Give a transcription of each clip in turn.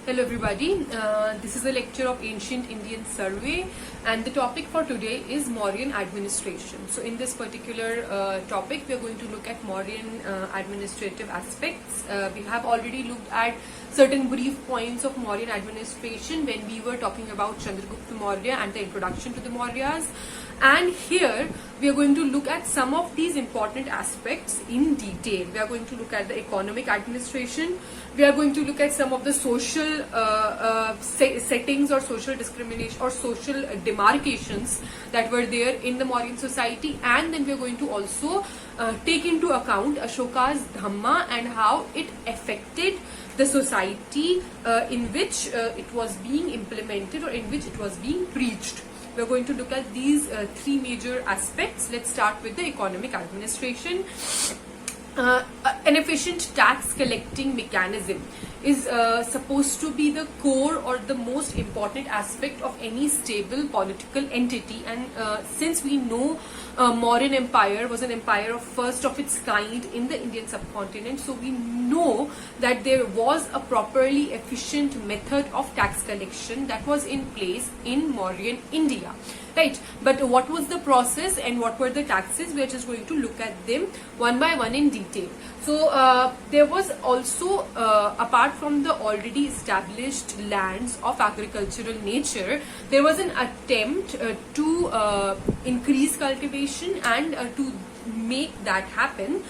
Hello everybody, this is a lecture of Ancient Indian Survey and the topic for today is Mauryan administration. So in this particular topic we are going to look at Mauryan administrative aspects. We have already looked at certain brief points of Mauryan administration when we were talking about Chandragupta Maurya and the introduction to the Mauryas. And here we are going to look at some of these important aspects in detail. We are going to look at the economic administration. We are going to look at some of the social settings or social discrimination or social demarcations that were there in the Mauryan society, and then we are going to also take into account Ashoka's Dhamma and how it affected the society in which it was being implemented or in which it was being preached. We are going to look at these three major aspects. Let's start with the economic administration. An efficient tax collecting mechanism is supposed to be the core or the most important aspect of any stable political entity, and since we know Mauryan Empire was an empire of first of its kind in the Indian subcontinent, so we know that there was a properly efficient method of tax collection that was in place in Mauryan India. Right, but what was the process and what were the taxes? We are just going to look at them one by one in detail. So there was also, apart from the already established lands of agricultural nature, there was an attempt to increase cultivation and to make that happen.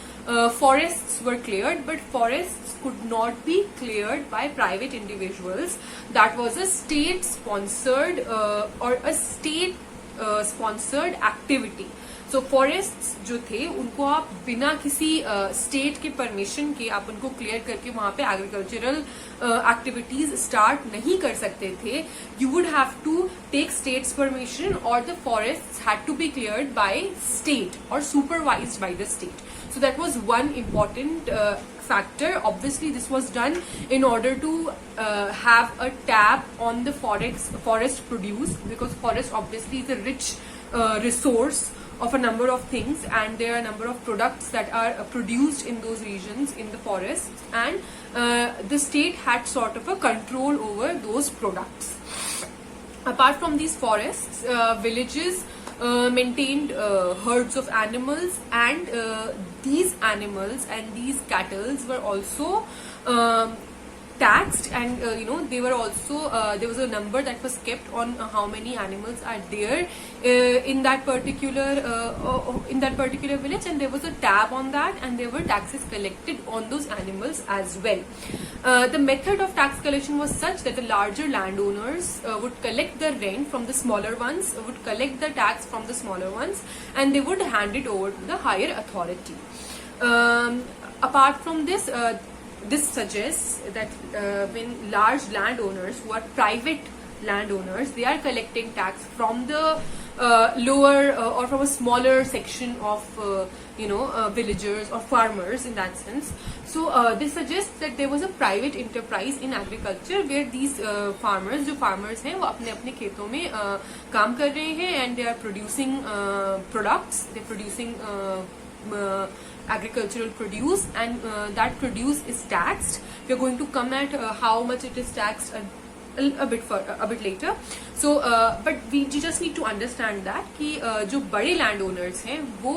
Forests were cleared, but forests could not be cleared by private individuals. That was a state sponsored or a state sponsored activity. So forests जो थे उनको आप बिना किसी state के permission के आप उनको क्लियर करके वहां पे एग्रीकल्चरल एक्टिविटीज स्टार्ट नहीं कर सकते थे. You would have to take state's permission, or the forests had to be cleared by state or supervised by the state. So that was one important factor. Obviously this was done in order to have a tap on the forest produce, because forest obviously is a rich resource of a number of things, and there are a number of products that are produced in those regions in the forests, and the state had sort of a control over those products. Apart from these forests, villages maintained herds of animals, and these animals and these cattle were also taxed, and they were also there was a number that was kept on how many animals are there in that particular village, and there was a tab on that, and there were taxes collected on those animals as well. The method of tax collection was such that the larger landowners would collect the rent from the smaller ones, would collect the tax from the smaller ones, and they would hand it over to the higher authority. Apart from this, this suggests that when large landowners who are private landowners, they are collecting tax from the lower or from a smaller section of villagers or farmers in that sense. So this suggests that there was a private enterprise in agriculture where these farmers, जो farmers हैं वो अपने अपने खेतों में काम कर रहे हैं, and they are producing products, they are producing agricultural produce, and that produce is taxed. We are going to come at how much it is taxed a bit later. So but we just need to understand that कि जो बड़े landowners हैं वो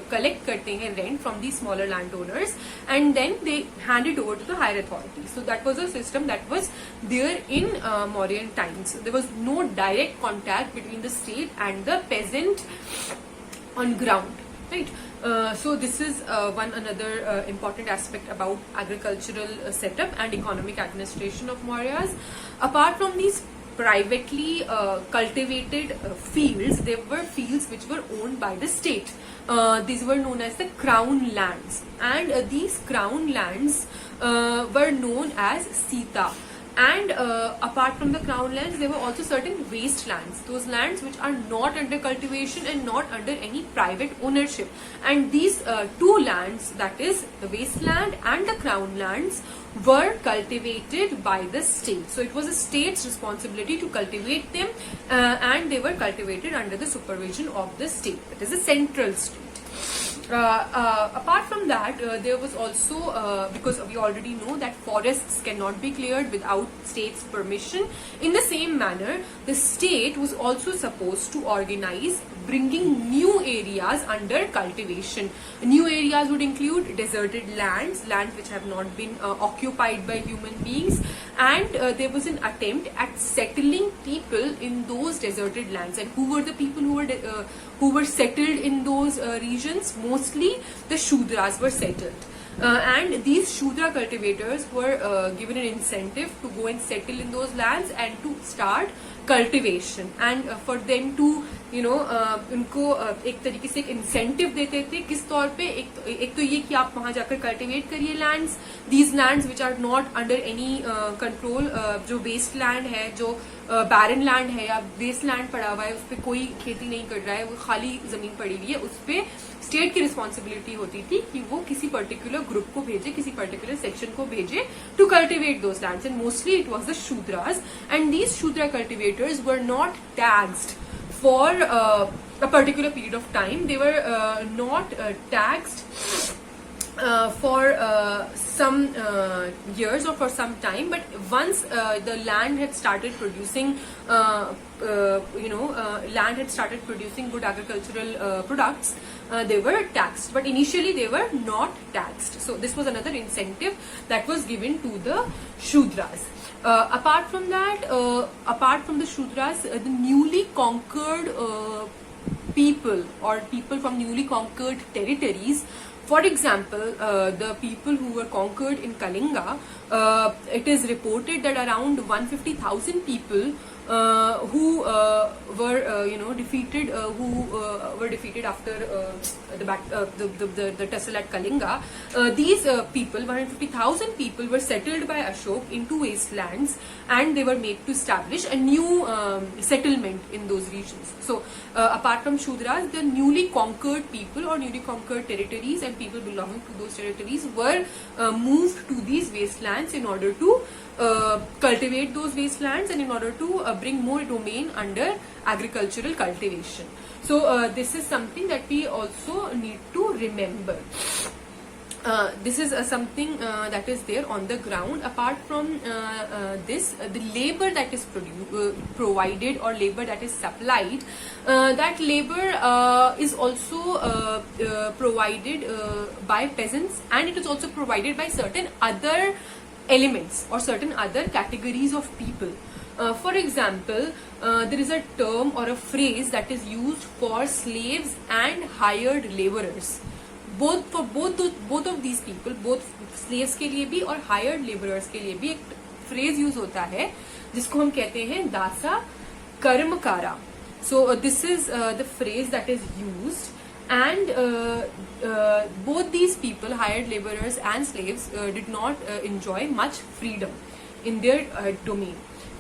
collect करते हैं rent from these smaller landowners, and then they hand it over to the higher authorities. So that was a system that was there in Mauryan times. There was no direct contact between the state and the peasant on ground. Right. So this is another important aspect about agricultural setup and economic administration of Mauryas. Apart from these privately cultivated fields, there were fields which were owned by the state. These were known as the crown lands, and these crown lands were known as Sita. And apart from the crown lands, there were also certain wastelands, those lands which are not under cultivation and not under any private ownership. And these two lands, that is the wasteland and the crown lands, were cultivated by the state. So it was a state's responsibility to cultivate them, and they were cultivated under the supervision of the state, that is a central state. Apart from that, there was also, because we already know that forests cannot be cleared without state's permission. In the same manner, the state was also supposed to organize bringing new areas under cultivation. New areas would include deserted lands which have not been occupied by human beings, and there was an attempt at settling people in those deserted lands. And who were the people who were settled in those regions? Mostly the Shudras were settled. And these Shudra cultivators were given an incentive to go and settle in those lands and to start cultivation. And for them to उनको एक तरीके से एक incentive देते थे. किस तौर पे? एक तो ये कि आप वहां जाकर कल्टिवेट करिए lands, these lands which are not under any control. जो वेस्ट लैंड है, जो बैरन लैंड है या वेस्ट लैंड पड़ा हुआ है, उस पर कोई खेती नहीं कर रहा है, वो खाली जमीन पड़ी हुई है, उस पर स्टेट की रिस्पॉन्सिबिलिटी होती थी कि वो किसी पर्टिकुलर ग्रुप को भेजे, किसी पर्टिकुलर सेक्शन को भेजे to cultivate those lands. And mostly it was the Shudras. And these Shudra cultivators were not taxed for a particular period of time. They were not taxed for some years or for some time, but once the land had started producing land had started producing good agricultural products, they were taxed, but initially they were not taxed. So this was another incentive that was given to the Shudras. Apart from that, apart from the Shudras, the newly conquered people or people from newly conquered territories, for example, the people who were conquered in Kalinga, it is reported that around 150,000 people who were defeated, who were defeated after the tussle at Kalinga. These people, 150,000 people, were settled by Ashok into wastelands, and they were made to establish a new settlement in those regions. So apart from Shudras, the newly conquered people or newly conquered territories and people belonging to those territories were moved to these wastelands in order to cultivate those wastelands and in order to bring more domain under agricultural cultivation. So this is something that we also need to remember. This is something that is there on the ground. Apart from this, the labor that is provided or labor that is supplied, that labor is also provided by peasants, and it is also provided by certain other elements or certain other categories of people. For example, there is a term or a phrase that is used for slaves and hired laborers. Both of these people, both slaves के लिए भी और hired laborers के लिए भी एक phrase use होता है जिसको हम कहते हैं दासा कर्मकारा. So this is the phrase that is used. And both these people, hired laborers and slaves, did not enjoy much freedom in their domain,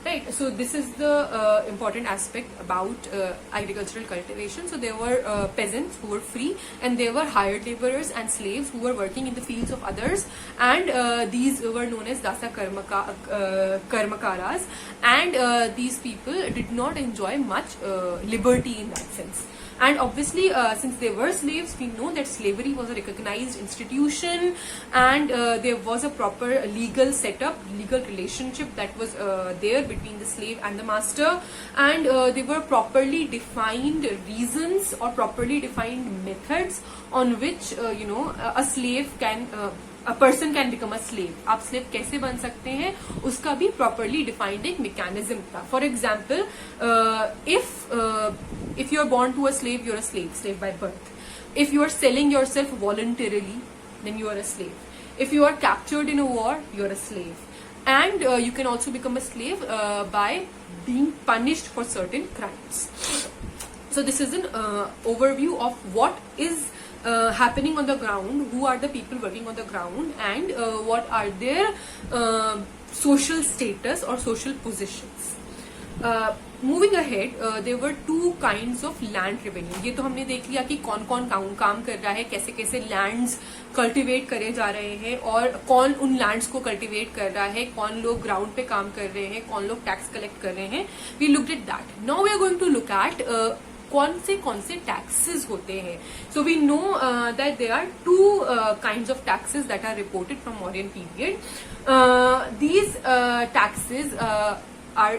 right? So this is the important aspect about agricultural cultivation. So there were peasants who were free, and there were hired laborers and slaves who were working in the fields of others, and these were known as dasa karmakaras, and these people did not enjoy much liberty in that sense. And obviously, since they were slaves, we know that slavery was a recognized institution, and there was a proper legal setup, legal relationship that was there between the slave and the master, and there were properly defined reasons or properly defined methods on which a slave can a person can become a slave. आप slave कैसे बन सकते हैं उसका भी properly defined एक mechanism था. For example, if you are born to a slave, you are a slave by birth. If you are selling yourself voluntarily, then you are a slave. If you are captured in a war, you are a slave. And you can also become a slave by being punished for certain crimes. So this is an overview of what is happening on the ground, who are the people working on the ground, and what are their social status or social positions. Moving ahead, there were two kinds of land revenue. ये तो हमने देख लिया कि कौन कौन काम कर रहा है, कैसे कैसे लैंड्स कल्टीवेट करे जा रहे हैं और कौन उन लैंड्स को कल्टीवेट कर रहा है, कौन लोग ग्राउंड पे काम कर रहे हैं, कौन लोग टैक्स कलेक्ट कर रहे हैं. We looked at that. Now we are going to look at कौन से टैक्सेस होते हैं. So we know that there are two kinds of taxes that are reported from Mauryan period. These taxes are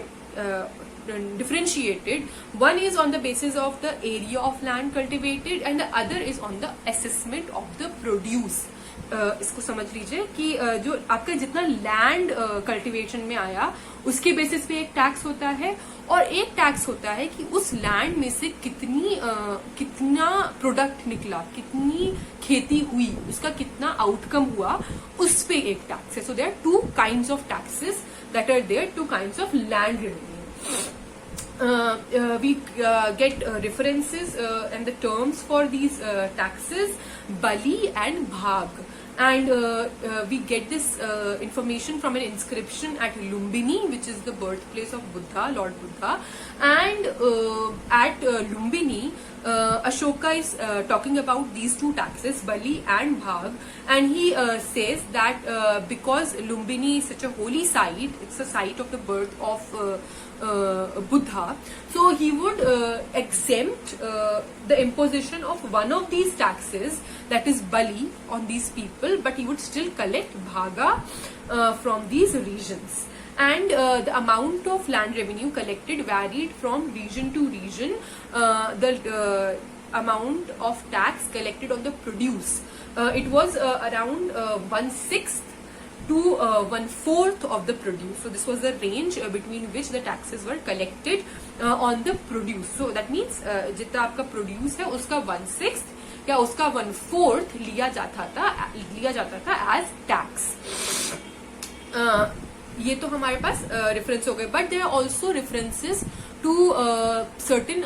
differentiated. One is on the basis of the area of land cultivated and the other is on the assessment of the produce. इसको समझ लीजिए कि जो आपका जितना land cultivation में आया उसके बेसिस पे एक टैक्स होता है और एक टैक्स होता है कि उस लैंड में से कितना प्रोडक्ट निकला, कितनी खेती हुई, उसका कितना आउटकम हुआ, उस पे एक टैक्स है. So there are two kinds of taxes that are there, two kinds of land revenue. We get references and the terms for these taxes, Bali and Bhag, and we get this information from an inscription at Lumbini, which is the birthplace of Buddha, Lord Buddha. And at Lumbini, Ashoka is talking about these two taxes, Bali and Bhag, and he says that because Lumbini is such a holy site, it's a site of the birth of Buddha, so he would exempt the imposition of one of these taxes, that is Bali, on these people, but he would still collect Bhaga from these regions. And the amount of land revenue collected varied from region to region. The amount of tax collected on the produce, it was around 1/6 to 1/4 of the produce. So this was the range between which the taxes were collected on the produce. So that means जितना आपका produce है उसका 1/6 या उसका 1/4 लिया जाता था as tax. ये तो हमारे पास रेफरेंस हो गए, but there are also references to certain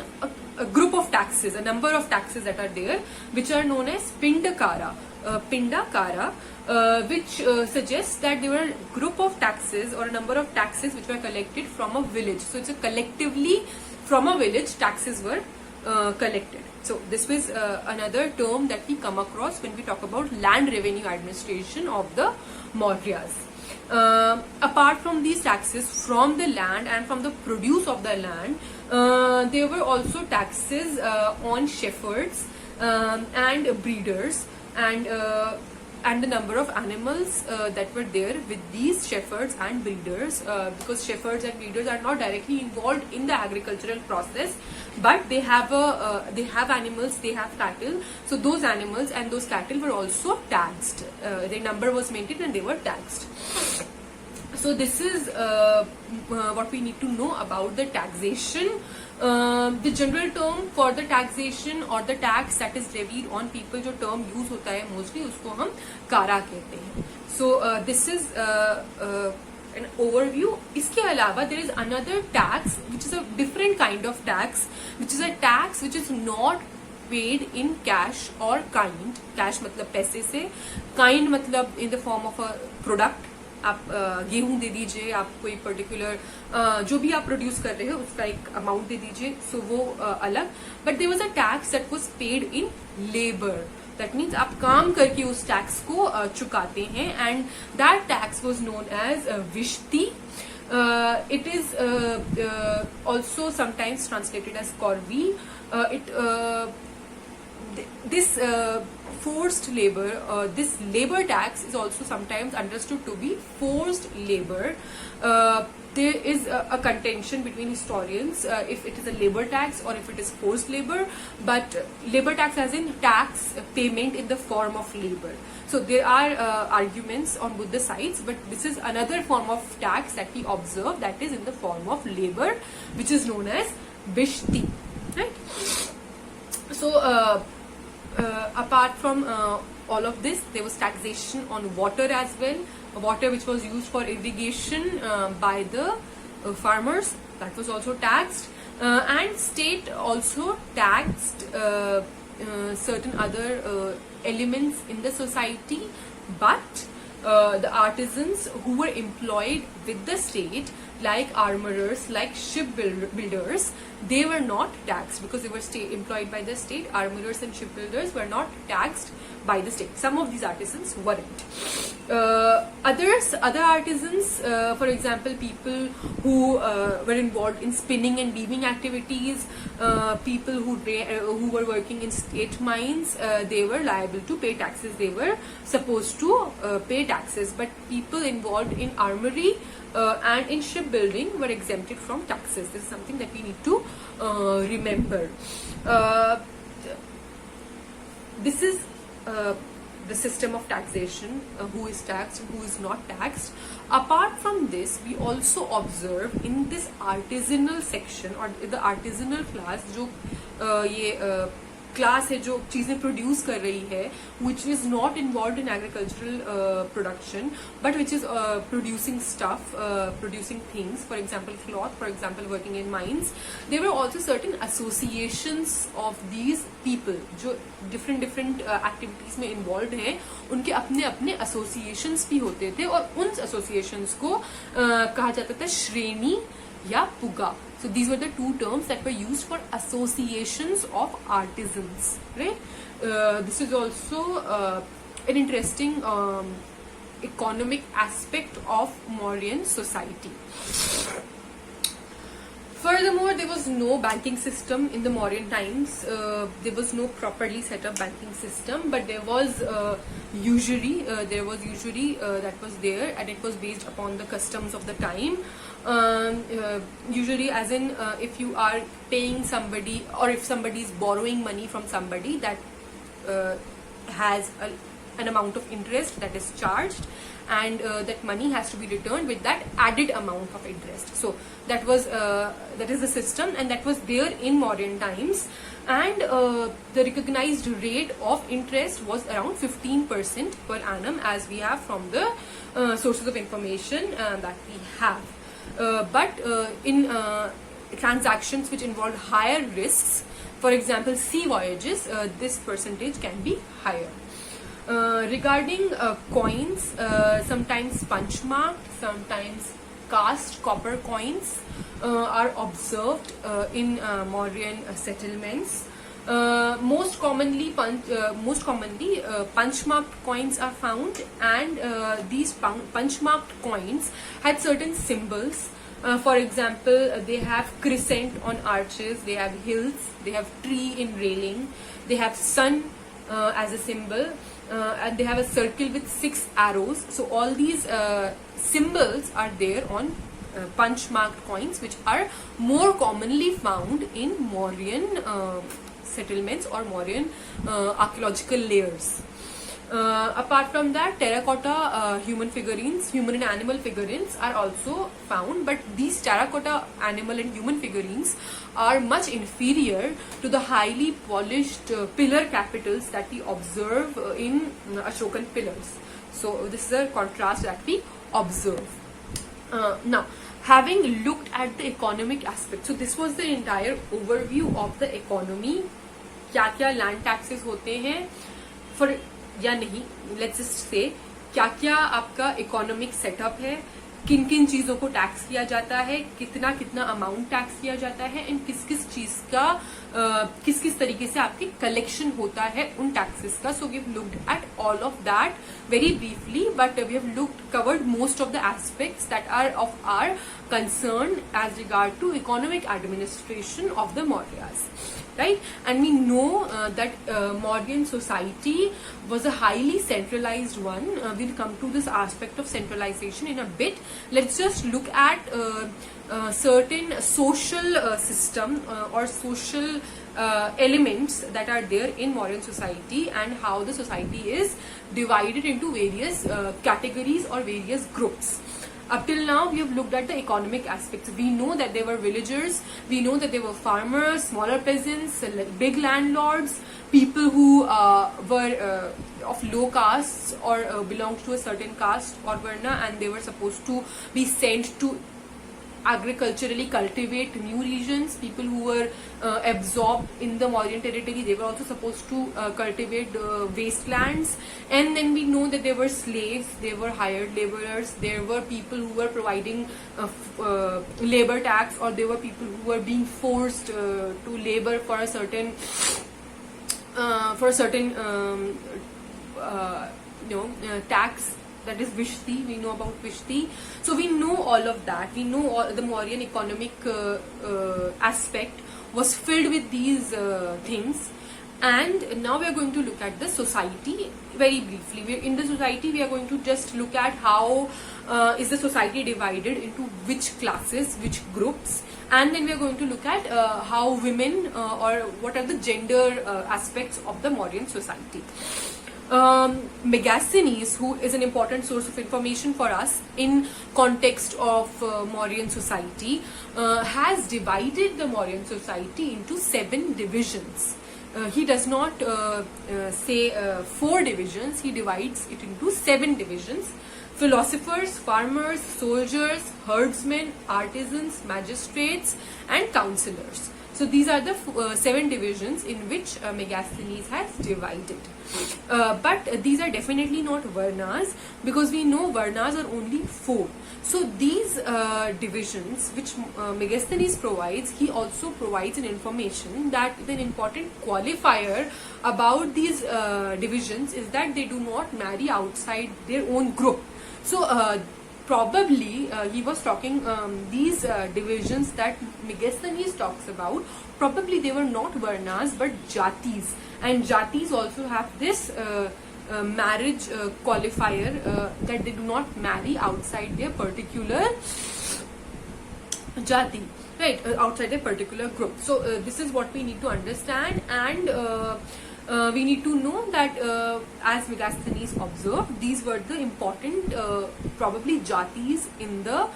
group of taxes, a number of taxes that are there, which are known as Pindakara, which suggests that there were a group of taxes or a number of taxes which were collected from a village. So it's a collectively from a village taxes were collected. So this was another term that we come across when we talk about land revenue administration of the Mauryas. Apart from these taxes from the land and from the produce of the land, there were also taxes on shepherds and breeders and the number of animals that were there with these shepherds and breeders, because shepherds and breeders are not directly involved in the agricultural process, but they have animals, they have cattle, so those animals and those cattle were also taxed. Their number was maintained and they were taxed. So this is what we need to know about the taxation. The general term for the taxation or the tax that is levied on people, जो term use होता है mostly, उसको हम कारा कहते हैं. So this is an overview. इसके अलावा there is another tax which is a different kind of tax, which is a tax which is not paid in cash or kind. Cash मतलब पैसे से, kind मतलब in the form of a product. आप गेहूं दे दीजिए, आप कोई particular जो भी आप प्रोड्यूस कर रहे हो उसका एक अमाउंट दे दीजिए, सो वो अलग. But there was a tax that was paid in labour. That means आप काम करके उस टैक्स को चुकाते हैं, and that tax was known as vishti. It is also sometimes translated as corvi. This forced labor, this labor tax is also sometimes understood to be forced labor. There is a contention between historians if it is a labor tax or if it is forced labor, but labor tax as in tax payment in the form of labor. So there are arguments on both the sides, but this is another form of tax that we observe that is in the form of labor, which is known as vishti, right? So apart from all of this, there was taxation on water as well, water which was used for irrigation by the farmers, that was also taxed, and state also taxed certain other elements in the society, but the artisans who were employed with the state, like armorers, like shipbuilders, they were not taxed because they were employed by the state. Armorers and shipbuilders were not taxed by the state. Some of these artisans weren't. Other artisans, for example, people who were involved in spinning and weaving activities, people who were working in state mines, they were liable to pay taxes. They were supposed to pay taxes, but people involved in armory and in shipbuilding were exempted from taxes. This is something that we need to remember. This is the system of taxation, who is taxed, who is not taxed. Apart from this, we also observe in this artisanal section or the artisanal class, जो ये class है जो चीजें produce कर रही है, which is not involved in agricultural production but which is producing stuff, producing things, for example cloth, for example working in mines. There were also certain associations of these people जो different activities में involved हैं, उनके अपने अपने associations भी होते थे और उन associations को कहा जाता था श्रेणी या पुगा. So these were the two terms that were used for associations of artisans, right? This is also an interesting economic aspect of Mauryan society. Furthermore, there was no banking system in the Mauryan times. There was no properly set up banking system, but there was usury. That was there, and it was based upon the customs of the time. Usually, as in if you are paying somebody or if somebody is borrowing money from somebody, that has an amount of interest that is charged, and that money has to be returned with that added amount of interest. So that is the system, and that was there in Mauryan times. And the recognized rate of interest was around 15% per annum, as we have from the sources of information that we have. But in transactions which involve higher risks, for example sea voyages, this percentage can be higher. Regarding coins, sometimes punch marked, sometimes cast copper coins are observed in Mauryan settlements. Most commonly punch marked coins are found, and these punch marked coins had certain symbols. For example, they have crescent on arches, they have hills, they have tree in railing, they have sun as a symbol, and they have a circle with 6 arrows. So all these symbols are there on punch marked coins, which are more commonly found in Mauryan settlements or Mauryan archaeological layers. Apart from that, terracotta human and animal figurines are also found, but these terracotta animal and human figurines are much inferior to the highly polished pillar capitals that we observe in Ashokan pillars. So this is a contrast that we observe. Now, having looked at the economic aspect, so this was the entire overview of the economy. क्या-क्या land taxes होते हैं for या नहीं, let's just say क्या-क्या आपका economic setup है, किन किन चीजों को टैक्स किया जाता है, कितना कितना अमाउंट टैक्स किया जाता है, एंड किस किस चीज का किस किस तरीके से आपकी कलेक्शन होता है उन टैक्सेस का. So we have looked at all of that very briefly, but we have covered most of the aspects that are of our concern as regard to economic administration of the Mauryas, right? And we know that Mauryan society was a highly centralized one. We'll come to this aspect of centralization in a bit. Let's just look at certain social system or social elements that are there in Mauryan society, and how the society is divided into various categories or various groups. Up till now, we have looked at the economic aspects. We know that there were villagers, we know that there were farmers, smaller peasants, big landlords, people who were of low castes or belonged to a certain caste or varna, and they were supposed to be sent to agriculturally cultivate new regions. People who were absorbed in the Mauryan territory, they were also supposed to cultivate wastelands. And then we know that there were slaves, there were hired laborers, there were people who were providing labor tax, or there were people who were being forced to labor for a certain tax, that is Vishti. We know about Vishti. So we know all of that. We know all the Mauryan economic aspect was filled with these things. And now we are going to look at the society very briefly. In the society, we are going to just look at how is the society divided into which classes, which groups, and then we are going to look at how women or what are the gender aspects of the Mauryan society. Megasthenes, who is an important source of information for us in context of Mauryan society, has divided the Mauryan society into 7 divisions. He does not say 4 divisions, he divides it into 7 divisions. Philosophers, farmers, soldiers, herdsmen, artisans, magistrates, and councillors. So these are the 7 divisions in which Megasthenes has divided. But these are definitely not Varnas, because we know Varnas are only 4. So these divisions which Megasthenes provides, he also provides an information that an important qualifier about these divisions is that they do not marry outside their own group. So probably he was talking these divisions that Megasthenes talks about, probably they were not Varnas but Jatis, and Jatis also have this marriage qualifier that they do not marry outside their particular Jati, right, outside their particular group. So this is what we need to understand, and we need to know that as Megasthenes observed, these were the important probably Jatis in the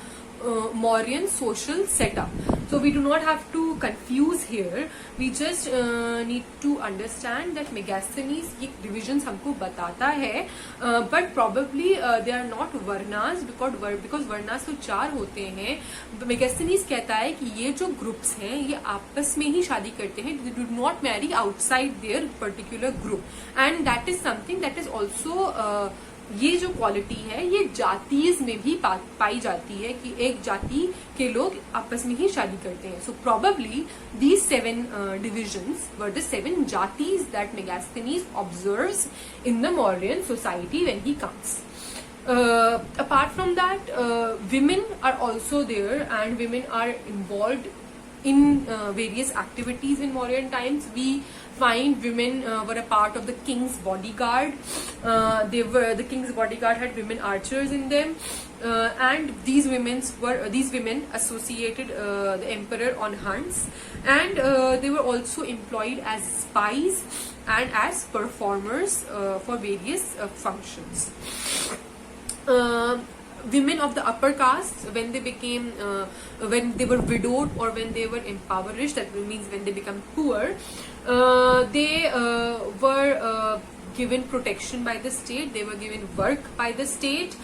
Mauryan social setup. So we do not have to confuse here, we just need to understand that Megasthenes ये divisions हमको बताता है, but probably they are not Varnas, because Varnas तो 4 होते हैं. Megasthenes कहता है कि ये जो groups हैं ये आपस में ही शादी करते हैं, they do not marry outside their particular group, and that is something that is also ये जो क्वालिटी है ये जातीज में भी पाई जाती है कि एक जाति के लोग आपस में ही शादी करते हैं. So probably these 7 divisions were the 7 jatis that Megasthenes observes in the Mauryan society when he comes. Apart from that, women are also there, and women are involved in various activities in Mauryan times. We find women were a part of the king's bodyguard. The king's bodyguard had women archers in them, and these women associated the emperor on hunts, and they were also employed as spies and as performers for various functions. Women of the upper caste, when they were widowed or when they were impoverished, that means when they become poor, they were given protection by the state, they were given work by the state.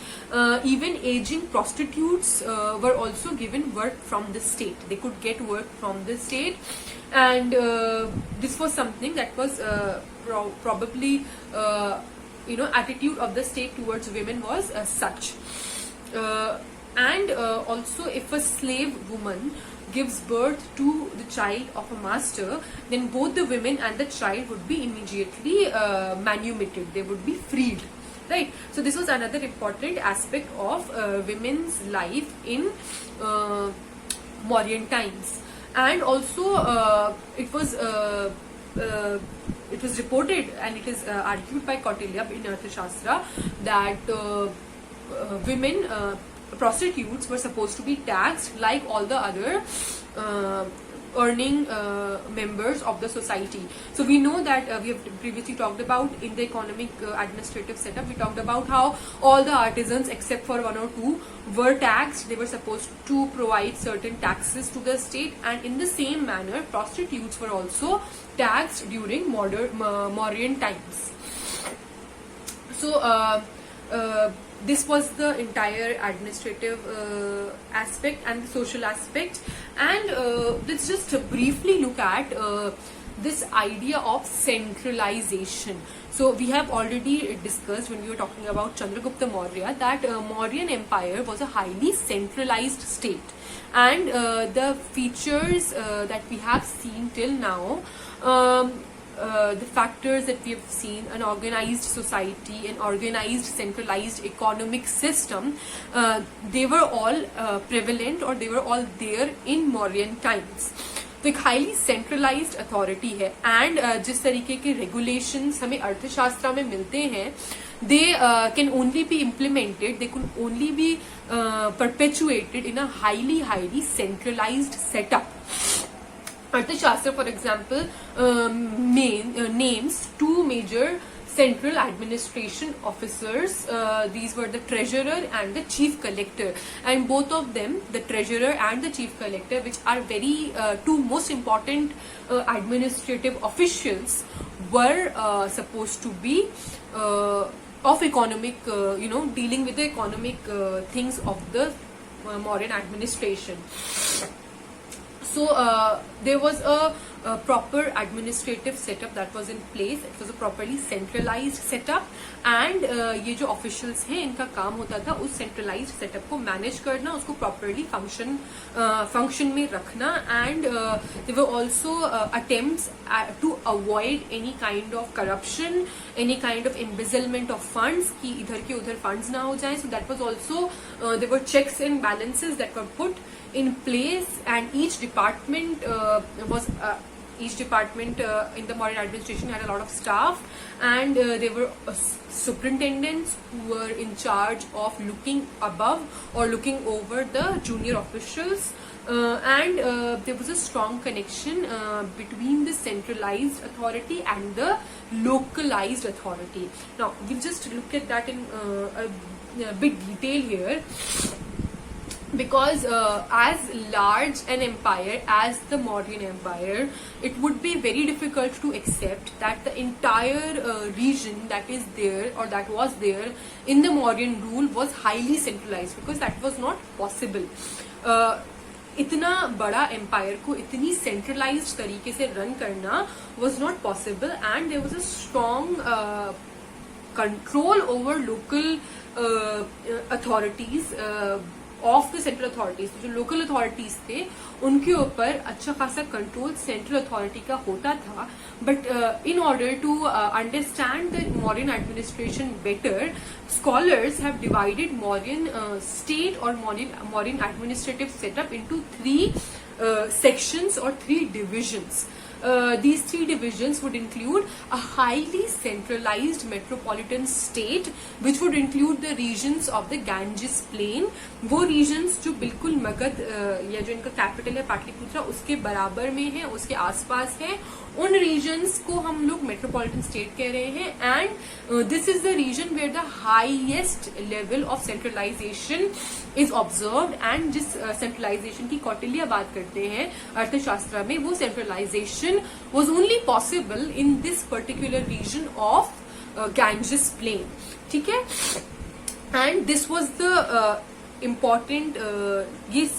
Even aging prostitutes were also given work from the state. They could get work from the state, and this was something that was probably attitude of the state towards women was such. And also, if a slave woman gives birth to the child of a master, then both the women and the child would be immediately manumitted, they would be freed, right? So this was another important aspect of women's life in Mauryan times. And also it was reported, and it is argued by Kautilya in Arthashastra, that women prostitutes were supposed to be taxed like all the other earning members of the society. So we know that we have previously talked about in the economic administrative setup, we talked about how all the artisans except for 1 or 2 were taxed. They were supposed to provide certain taxes to the state, and in the same manner prostitutes were also taxed during Mauryan times. So this was the entire administrative aspect and the social aspect. And let's just briefly look at this idea of centralization. So we have already discussed when we were talking about Chandragupta Maurya that Mauryan Empire was a highly centralized state, and the features that we have seen till now, the factors that we have seen, an organized society, an organized centralized economic system, they were all prevalent or they were all there in Mauryan times. तो एक highly centralized authority है, and जिस तरीके के regulations हमें अर्थशास्त्र में मिलते हैं, they can only be implemented, they can only be perpetuated in a highly centralized setup. Arthashastra, for example, names two major central administration officers. These were the treasurer and the chief collector, and both of them, the treasurer and the chief collector, which are very two most important administrative officials, were supposed to be of economic, dealing with the economic things of the Mauryan administration. So there was a proper administrative setup that was in place. It was a properly centralized setup, and ये जो officials हैं इनका काम होता था उस centralized setup को manage करना, उसको properly function में रखना, and there were also attempts to avoid any kind of corruption, any kind of embezzlement of funds, कि इधर के उधर funds ना हो जाए. So that was also there were checks and balances that were put in place, and each department in the Mauryan administration had a lot of staff, and there were superintendents who were in charge of looking above or looking over the junior officials, and there was a strong connection between the centralized authority and the localized authority. Now we'll just look at that in a bit detail here. Because as large an empire as the Mauryan Empire, it would be very difficult to accept that the entire region that is there or that was there in the Mauryan rule was highly centralized, because that was not possible. इतना बड़ा empire को इतनी centralised तरीके से run करना was not possible, and there was a strong control over local authorities of the central authorities. जो local authorities थे उनके ऊपर अच्छा खासा कंट्रोल सेंट्रल अथॉरिटी का होता था. But in order to understand the Mauryan administration better, scholars have divided Mauryan state or Mauryan administrative setup into three sections or three divisions. These three divisions would include a highly centralized metropolitan state, which would include the regions of the Ganges plain. वो regions जो बिल्कुल मगध या जो इनका capital है पाटलिपुत्रा उसके बराबर में है, उसके आसपास है, उन regions को हम लोग metropolitan state कह रहे हैं. And this is the region where the highest level of centralization is observed. And जिस centralization की कौटिल्य बात करते हैं अर्थशास्त्र में, वो centralization was only possible in this particular region of Ganges plain. ठीक है? And this was the important ये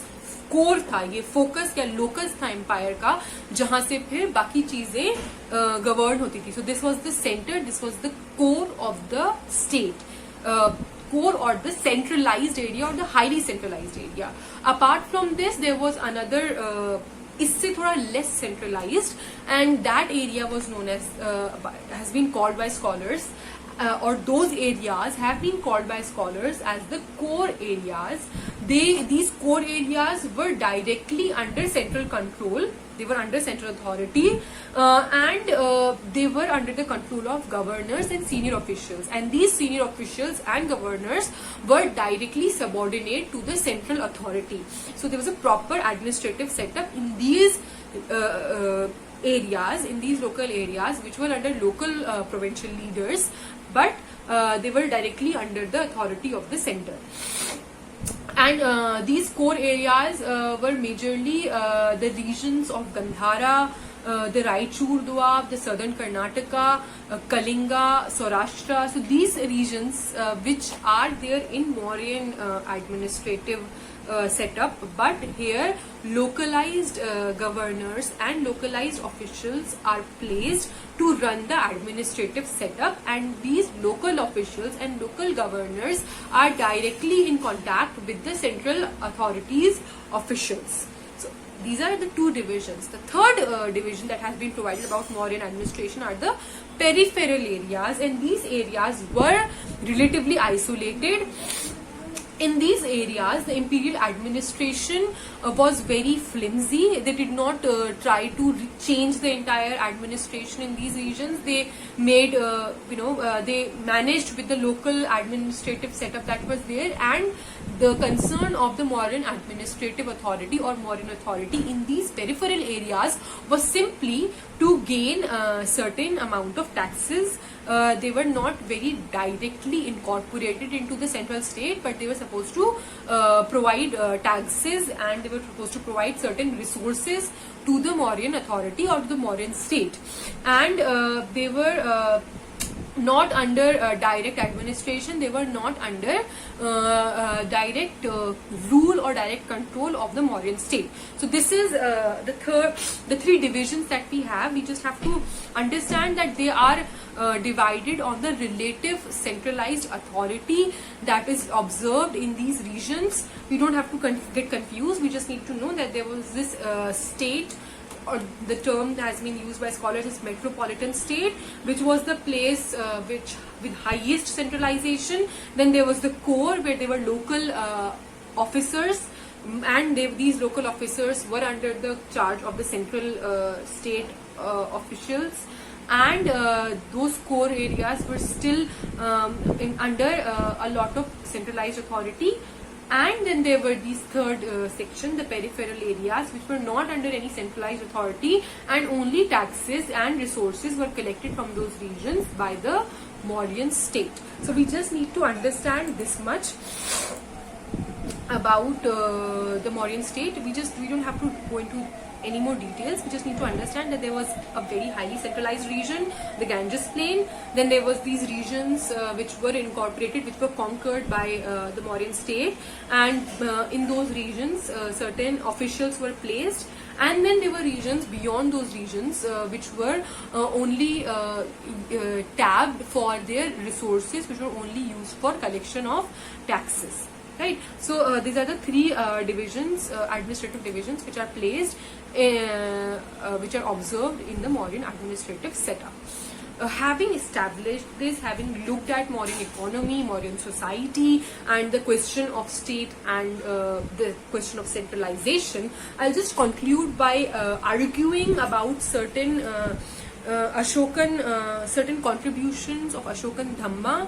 कोर था, ये फोकस या लोकस था एम्पायर का, जहां से फिर बाकी चीजें गवर्न होती थी. So this was the centre, this was the core of the state, core or the centralized area or the highly centralized area. Apart from this, there was another इससे थोड़ा less centralized, and that area was known as has been called by scholars or those areas have been called by scholars as the core areas. These core areas were directly under central control. They were under central authority, and they were under the control of governors and senior officials. And these senior officials and governors were directly subordinate to the central authority. So there was a proper administrative setup in these areas, in these local areas, which were under local provincial leaders, but they were directly under the authority of the center. And these core areas were majorly the regions of Gandhara, the Raichur Doab, the southern Karnataka, Kalinga, Saurashtra. So these regions which are there in Mauryan administrative setup, but here localized governors and localized officials are placed to run the administrative setup, and these local officials and local governors are directly in contact with the central authorities officials. So these are the two divisions. The third division that has been provided about Mauryan administration are the peripheral areas, and these areas were relatively isolated. In these areas, the imperial administration was very flimsy. They did not try to change the entire administration in these regions. They made, they managed with the local administrative setup that was there, and the concern of the Mauryan administrative authority or Mauryan authority in these peripheral areas was simply to gain a certain amount of taxes. They were not very directly incorporated into the central state, but they were supposed to provide taxes, and they were supposed to provide certain resources to the Mauryan authority or to the Mauryan state. And they were not under direct administration. They were not under direct rule or direct control of the Mauryan state. So this is the three divisions that we have. We just have to understand that they are divided on the relative centralized authority that is observed in these regions. We don't have to get confused. We just need to know that there was this state, or the term that has been used by scholars is metropolitan state, which was the place which with highest centralization. Then there was the core, where there were local officers, and these local officers were under the charge of the central state officials, and those core areas were still under a lot of centralized authority. And then there were these third section, the peripheral areas, which were not under any centralized authority, and only taxes and resources were collected from those regions by the Mauryan state. So we just need to understand this much about the Mauryan state. We don't have to go into any more details. We just need to understand that there was a very highly centralized region, the Ganges plain. Then there was these regions which were incorporated, which were conquered by the Mauryan state, and in those regions certain officials were placed. And then there were regions beyond those regions which were only tabbed for their resources, which were only used for collection of taxes. Right. So these are the three divisions, administrative divisions, which are placed, which are observed in the Mauryan administrative setup. Having established this, having looked at Mauryan economy, Mauryan society, and the question of state and the question of centralization, I'll just conclude by arguing about certain certain contributions of Ashokan Dhamma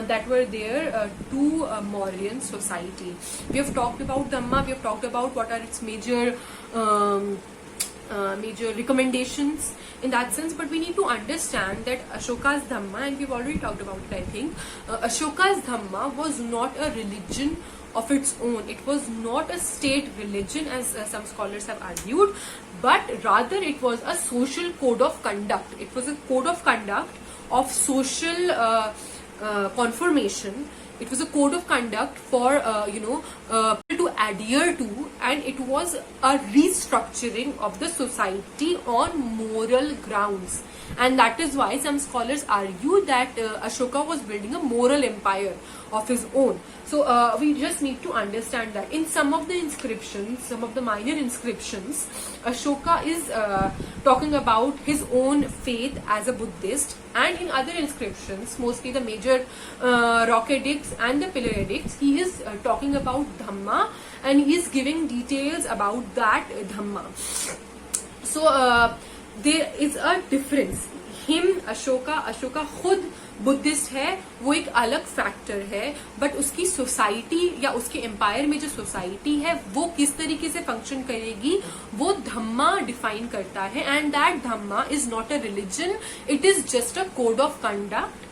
that were there to Mauryan society. We have talked about Dhamma, we have talked about what are its major recommendations in that sense, but we need to understand that Ashoka's Dhamma, and we've already talked about it, I think, Ashoka's Dhamma was not a religion of its own. It was not a state religion, as some scholars have argued, but rather it was a social code of conduct. It was a code of conduct of social conformation. It was a code of conduct for people to adhere to, and it was a restructuring of the society on moral grounds. And that is why some scholars argue that Ashoka was building a moral empire of his own. So we just need to understand that in some of the inscriptions, some of the minor inscriptions, Ashoka is talking about his own faith as a Buddhist, and in other inscriptions, mostly the major rock edicts and the pillar edicts, he is talking about Dhamma, and he is giving details about that Dhamma. So there is a difference. Ashoka खुद Buddhist है, वो एक अलग factor है, but उसकी society या उसके empire में जो सोसाइटी है वो किस तरीके से फंक्शन करेगी वो धम्मा डिफाइन करता है. And that Dhamma is not a religion, it is just a code of conduct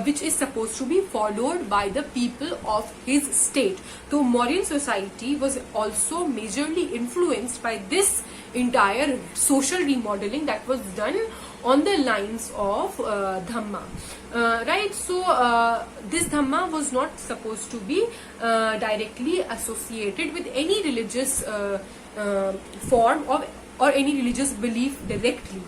which is supposed to be followed by the people of his state. So Mauryan society was also majorly influenced by this entire social remodeling that was done on the lines of Dhamma. Right, so this Dhamma was not supposed to be directly associated with any religious form of or any religious belief directly.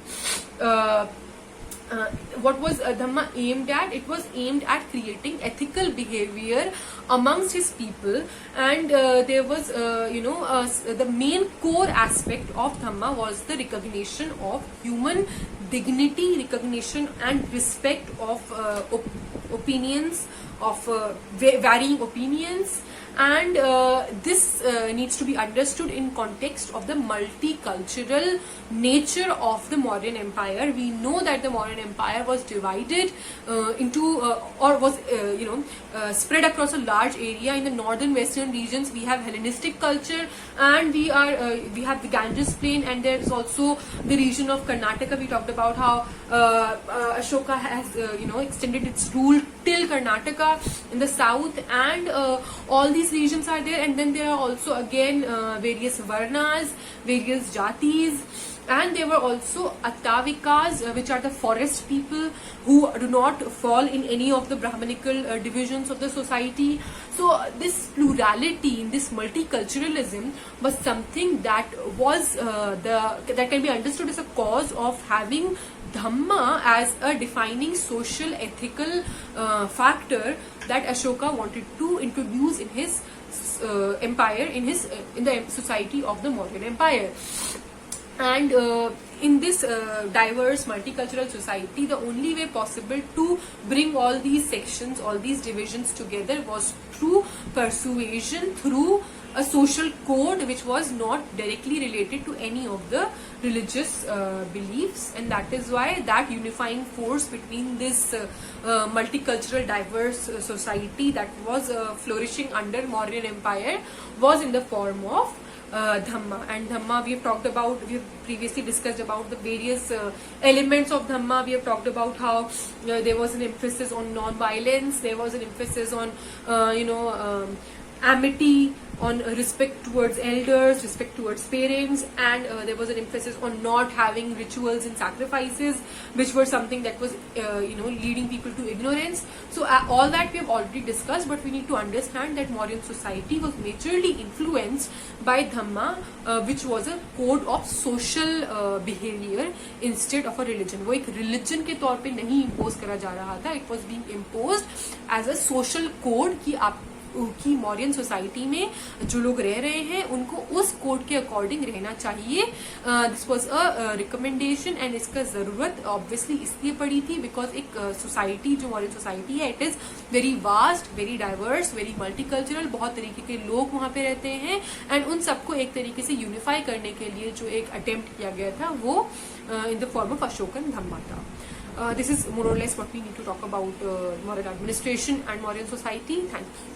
What was Dhamma aimed at? It was aimed at creating ethical behavior amongst his people, and there was, the main core aspect of Dhamma was the recognition of human dignity, recognition and respect of opinions, of varying opinions, and this needs to be understood in context of the multicultural nature of the Mauryan Empire. We know that the Mauryan Empire was divided into or was spread across a large area. In the northern western regions we have Hellenistic culture, and we have the Ganges plain, and there is also the region of Karnataka. We talked about how Ashoka has extended its rule till Karnataka in the south, and all these regions are there. And then there are also again various varnas, various jatis, and there were also Atavikas, which are the forest people who do not fall in any of the Brahmanical divisions of the society. So this plurality, this multiculturalism was something that was that can be understood as a cause of having Dhamma as a defining social ethical factor that Ashoka wanted to introduce in his empire, in the society of the Mauryan Empire. And in this diverse multicultural society, the only way possible to bring all these sections, all these divisions together was through persuasion, through a social code which was not directly related to any of the religious beliefs. And that is why that unifying force between this multicultural diverse society that was flourishing under Mauryan Empire was in the form of Dhamma. And Dhamma, we have previously discussed about the various elements of Dhamma. We have talked about how there was an emphasis on non-violence, there was an emphasis on amity, on respect towards elders, respect towards parents, and there was an emphasis on not having rituals and sacrifices, which were something that was leading people to ignorance. So all that we have already discussed, but we need to understand that Mauryan society was majorly influenced by Dhamma, which was a code of social behavior instead of a religion. वो एक religion के तौर पे नहीं impose करा जा रहा था. It was being imposed as a social code कि आप की मॉरियन सोसाइटी में जो लोग रह रहे हैं उनको उस कोड के अकॉर्डिंग रहना चाहिए. This was a recommendation, and इसका जरूरत ऑब्वियसली इसलिए पड़ी थी बिकॉज एक सोसाइटी जो मॉरियन सोसाइटी है, it is very vast, very diverse, very multicultural. बहुत तरीके के लोग वहां पे रहते हैं, एंड उन सबको एक तरीके से यूनिफाई करने के लिए जो एक अटेम्प्ट किया गया था वो in the form of Ashokan dhamma था. This is more or less what we need to talk about Mauryan administration and Mauryan society. Thank you.